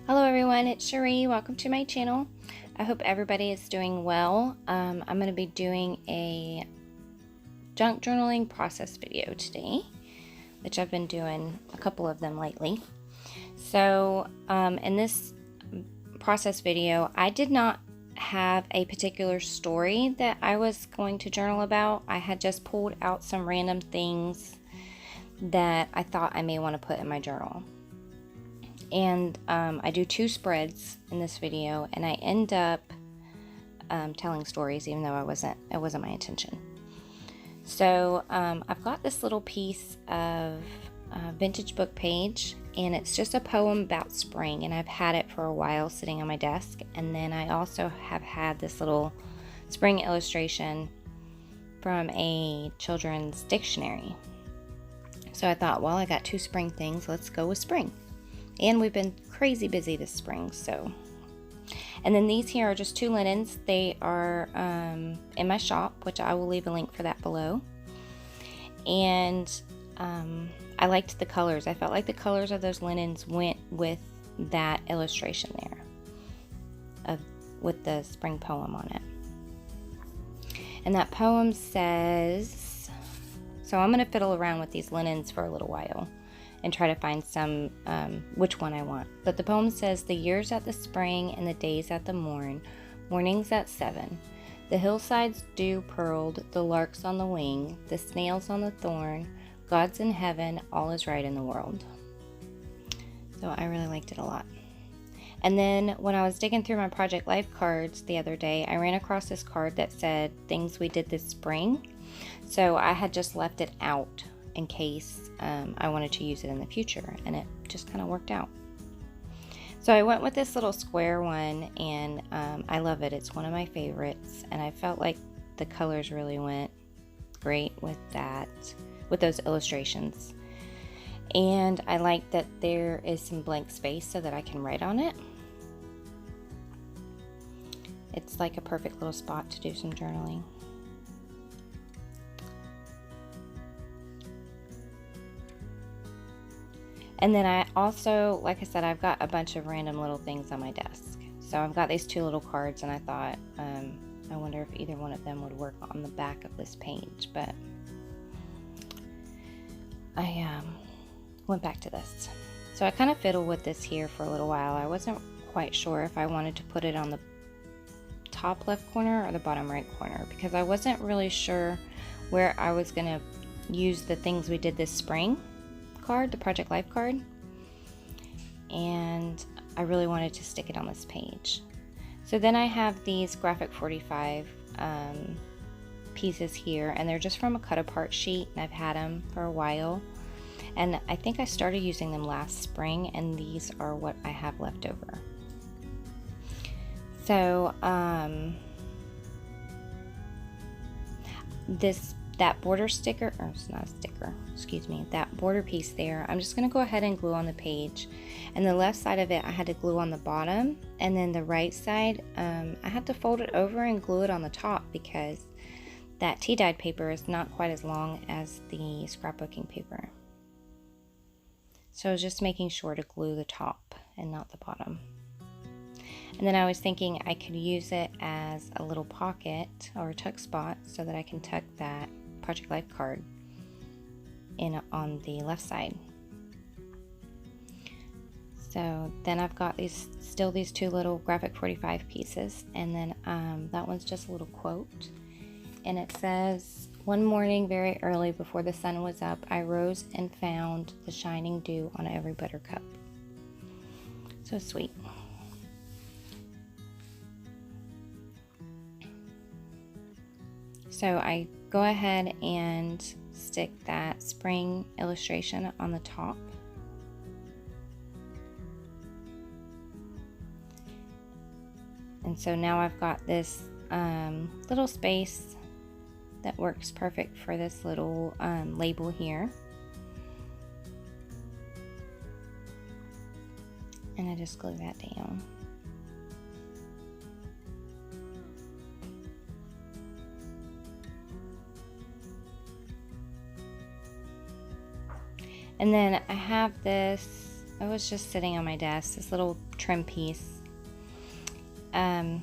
Hello everyone, it's Cherie. Welcome to my channel. I hope everybody is doing well. I'm going to be doing a junk journaling process video today, which I've been doing a couple of them lately. So in this process video, I did not have a particular story that I was going to journal about. I had just pulled out some random things that I thought I may want to put in my journal. And I do 2 spreads in this video, and I end up telling stories, even though it wasn't my intention. So I've got this little piece of vintage book page, and it's just a poem about spring, and I've had it for a while sitting on my desk. And then I also have had this little spring illustration from a children's dictionary. So I thought, well, I got 2 spring things, let's go with spring. And we've been crazy busy this spring, so. And then these here are just 2 linens. They are in my shop, which I will leave a link for that below. And I liked the colors. I felt like the colors of those linens went with that illustration there, with the spring poem on it. And that poem says, so I'm going to fiddle around with these linens for a little while and try to find some, which one I want. But the poem says, the years at the spring and the days at the morn, mornings at 7, the hillsides dew pearled, the larks on the wing, the snails on the thorn, God's in heaven, all is right in the world. So I really liked it a lot. And then when I was digging through my Project Life cards the other day, I ran across this card that said things we did this spring. So I had just left it out in case I wanted to use it in the future, and it just kind of worked out. So I went with this little square one, and I love it. It's one of my favorites, and I felt like the colors really went great with that, with those illustrations. And I like that there is some blank space so that I can write on it. It's like a perfect little spot to do some journaling. And then I also, like I said, I've got a bunch of random little things on my desk. So I've got these 2 little cards, and I thought, I wonder if either one of them would work on the back of this page. But I went back to this. So I kind of fiddled with this here for a little while. I wasn't quite sure if I wanted to put it on the top left corner or the bottom right corner, because I wasn't really sure where I was going to use the things we did this spring card, the Project Life card, and I really wanted to stick it on this page. So then I have these graphic 45 pieces here, and they're just from a cut apart sheet, and I've had them for a while, and I think I started using them last spring, and these are what I have left over. So that border sticker, or it's not a sticker, excuse me, that border piece there, I'm just going to go ahead and glue on the page. And the left side of it I had to glue on the bottom, and then the right side I had to fold it over and glue it on the top, because that tea dyed paper is not quite as long as the scrapbooking paper. So I was just making sure to glue the top and not the bottom. And then I was thinking I could use it as a little pocket or a tuck spot so that I can tuck that Project Life card in on the left side. So then I've got these 2 little graphic 45 pieces, and then that one's just a little quote, and it says, one morning very early before the sun was up, I rose and found the shining dew on every buttercup. So sweet. So I go ahead and stick that spring illustration on the top. And so now I've got this little space that works perfect for this little label here. And I just glue that down. And then I have this It was just sitting on my desk, this little trim piece. And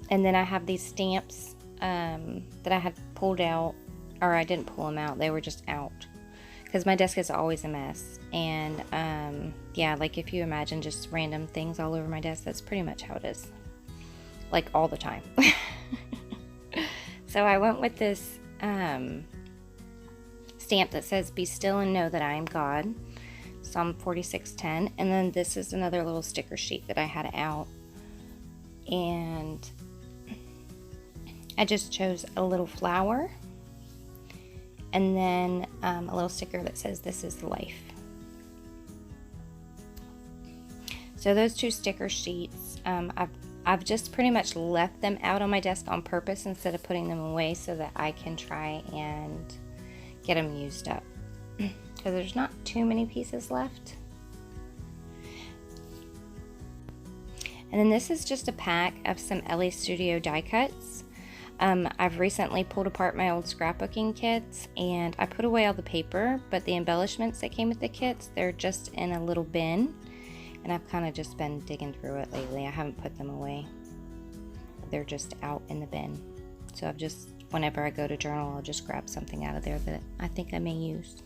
then I have these stamps that I had pulled out, or I didn't pull them out, they were just out. Because my desk is always a mess. And yeah, like if you imagine just random things all over my desk, that's pretty much how it is. Like all the time. So I went with this stamp that says, "Be still and know that I am God." Psalm 46:10. And then this is another little sticker sheet that I had out. And I just chose a little flower. And then a little sticker that says, "This is life." So those two sticker sheets, I've just pretty much left them out on my desk on purpose instead of putting them away so that I can try and get them used up. Because there's not too many pieces left. And then this is just a pack of some LA Studio die cuts. I've recently pulled apart my old scrapbooking kits and I put away all the paper, but the embellishments that came with the kits, they're just in a little bin. And I've kind of just been digging through it lately. I haven't put them away. They're just out in the bin. So I've just, whenever I go to journal, I'll just grab something out of there that I think I may use.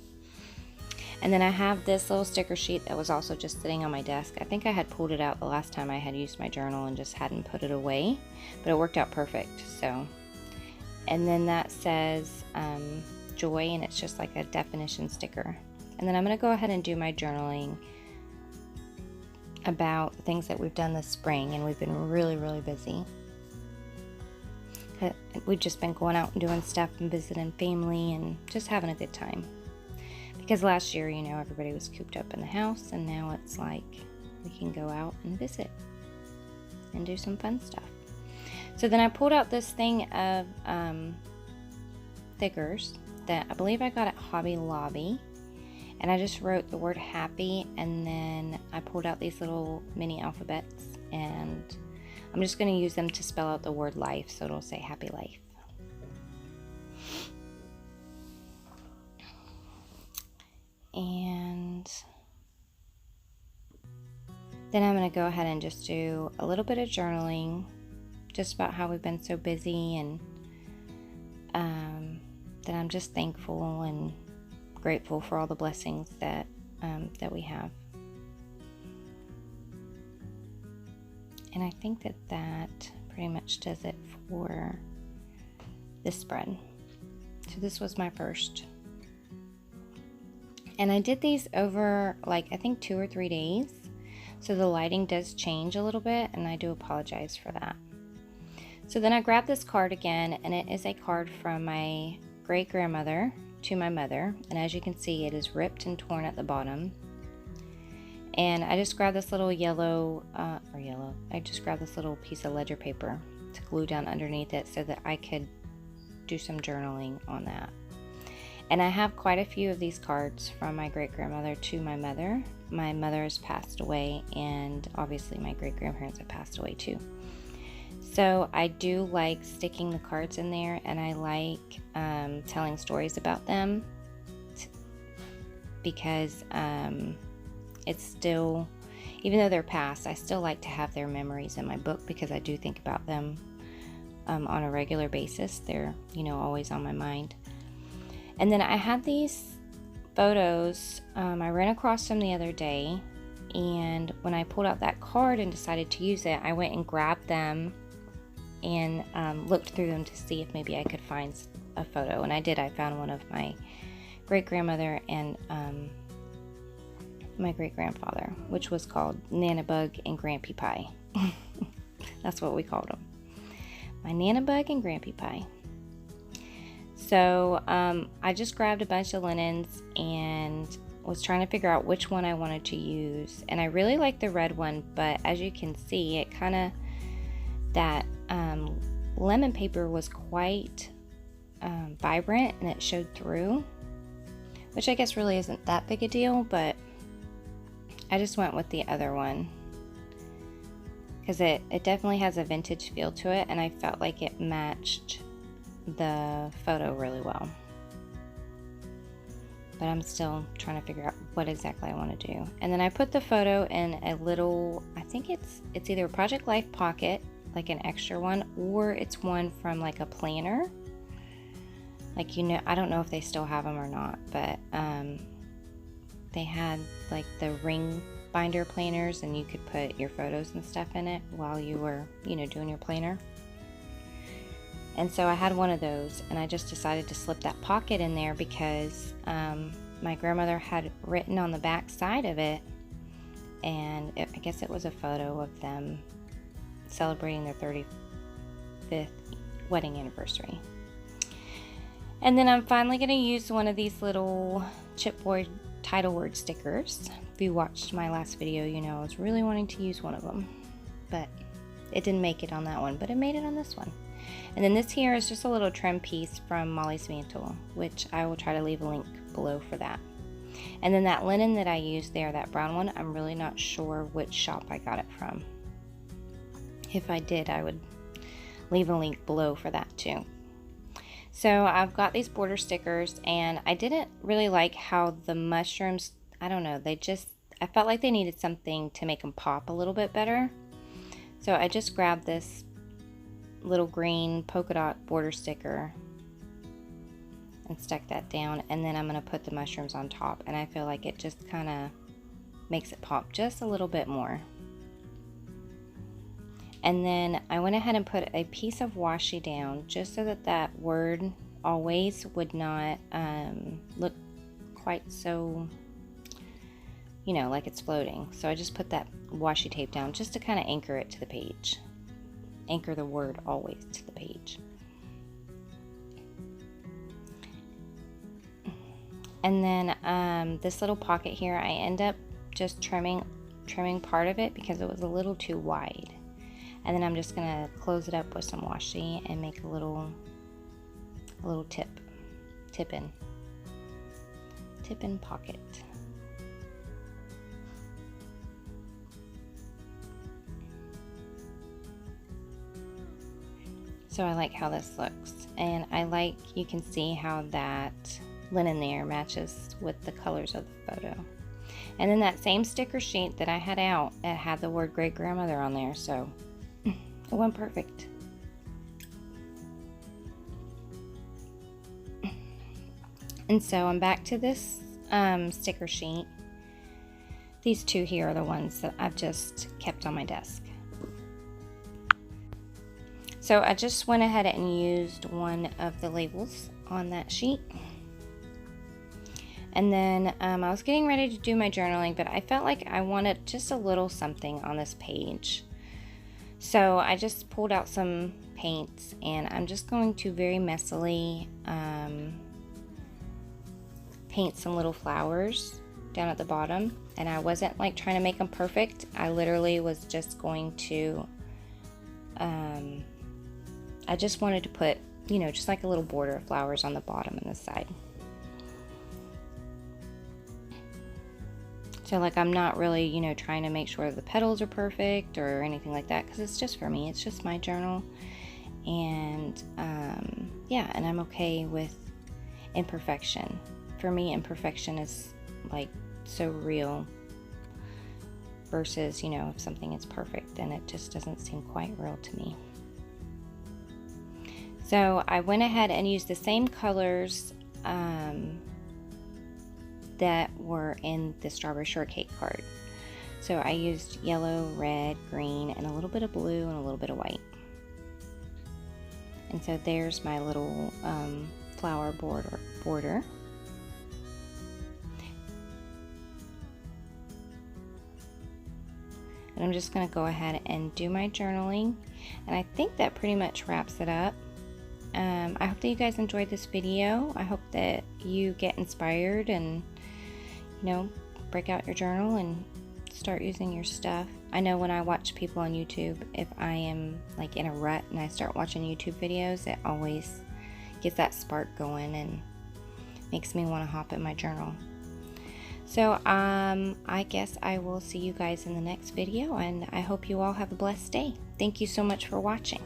And then I have this little sticker sheet that was also just sitting on my desk. I think I had pulled it out the last time I had used my journal and just hadn't put it away. But it worked out perfect. So, and then that says joy, and it's just like a definition sticker. And then I'm going to go ahead and do my journaling about the things that we've done this spring, and we've been really busy. We've just been going out and doing stuff and visiting family and just having a good time, because last year, you know, everybody was cooped up in the house, and now it's like we can go out and visit and do some fun stuff. So then I pulled out this thing of stickers that I believe I got at Hobby Lobby. And I just wrote the word happy, and then I pulled out these little mini alphabets, and I'm just going to use them to spell out the word life, so it'll say happy life. And then I'm going to go ahead and just do a little bit of journaling, just about how we've been so busy, and that I'm just thankful and grateful for all the blessings that we have. And I think that pretty much does it for this spread. So this was my first. And I did these over like I think 2 or 3 days. So the lighting does change a little bit, and I do apologize for that. So then I grabbed this card again, and it is a card from my great-grandmother to my mother, and as you can see, it is ripped and torn at the bottom. And I just grabbed this little I just grabbed this little piece of ledger paper to glue down underneath it so that I could do some journaling on that. And I have quite a few of these cards from my great-grandmother to my mother. My mother has passed away, and obviously my great-grandparents have passed away too. So I do like sticking the cards in there, and I like telling stories about them because it's still, even though they're past, I still like to have their memories in my book because I do think about them on a regular basis. They're, you know, always on my mind. And then I had these photos I ran across them the other day, and when I pulled out that card and decided to use it, I went and grabbed them and looked through them to see if maybe I could find a photo, and I did. I found one of my great-grandmother and my great-grandfather, which was called Nana Bug and Grampy Pie. That's what we called them. My Nana Bug and Grampy Pie. So I just grabbed a bunch of linens and was trying to figure out which one I wanted to use, and I really like the red one, but as you can see, it kind of, that lemon paper was quite vibrant, and it showed through, which I guess really isn't that big a deal, but I just went with the other one because it definitely has a vintage feel to it, and I felt like it matched the photo really well. but I'm still trying to figure out what exactly I want to do. And then I put the photo in a little, I think it's either a Project Life pocket, like an extra one, or it's one from like a planner. Like, you know, I don't know if they still have them or not, but they had like the ring binder planners, and you could put your photos and stuff in it while you were, you know, doing your planner. And so I had one of those, and I just decided to slip that pocket in there because my grandmother had written on the back side of it, and I guess it was a photo of them celebrating their 35th wedding anniversary. And then I'm finally going to use one of these little chipboard title word stickers. If you watched my last video, you know I was really wanting to use one of them, but it didn't make it on that one, but it made it on this one. And then this here is just a little trim piece from Molly's Mantel, which I will try to leave a link below for that. And then that linen that I used there, that brown one, I'm really not sure which shop I got it from. If I did, I would leave a link below for that too. So I've got these border stickers, and I didn't really like how the mushrooms, I don't know, I felt like they needed something to make them pop a little bit better. So I just grabbed this little green polka dot border sticker and stuck that down, and then I'm going to put the mushrooms on top, and I feel like it just kind of makes it pop just a little bit more. And then I went ahead and put a piece of washi down just so that that word always would not look quite so, you know, like it's floating. So I just put that washi tape down just to kind of anchor it to the page. Anchor the word always to the page. And then this little pocket here, I end up just trimming part of it because it was a little too wide. And then I'm just gonna close it up with some washi and make a little tip in pocket. So I like how this looks, and I like, you can see how that linen there matches with the colors of the photo. And then that same sticker sheet that I had out, it had the word great grandmother on there, so it went perfect. And so I'm back to this sticker sheet. These two here are the ones that I've just kept on my desk. So I just went ahead and used one of the labels on that sheet. And then I was getting ready to do my journaling, but I felt like I wanted just a little something on this page. So I just pulled out some paints, and I'm just going to very messily paint some little flowers down at the bottom. And I wasn't like trying to make them perfect. I literally was just going to, I just wanted to put, you know, just like a little border of flowers on the bottom and the side. So like I'm not really, you know, trying to make sure the petals are perfect or anything like that, because it's just for me. It's just my journal. And yeah, and I'm okay with imperfection. For me, imperfection is like so real versus, you know, if something is perfect, then it just doesn't seem quite real to me. So I went ahead and used the same colors that were in the strawberry shortcake card. So I used yellow, red, green, and a little bit of blue and a little bit of white. And so there's my little flower border. And I'm just going to go ahead and do my journaling. And I think that pretty much wraps it up. I hope that you guys enjoyed this video. I hope that you get inspired and, you know, break out your journal and start using your stuff. I know when I watch people on YouTube, if I am like in a rut and I start watching YouTube videos, it always gets that spark going and makes me want to hop in my journal. So I guess I will see you guys in the next video, and I hope you all have a blessed day. Thank you so much for watching.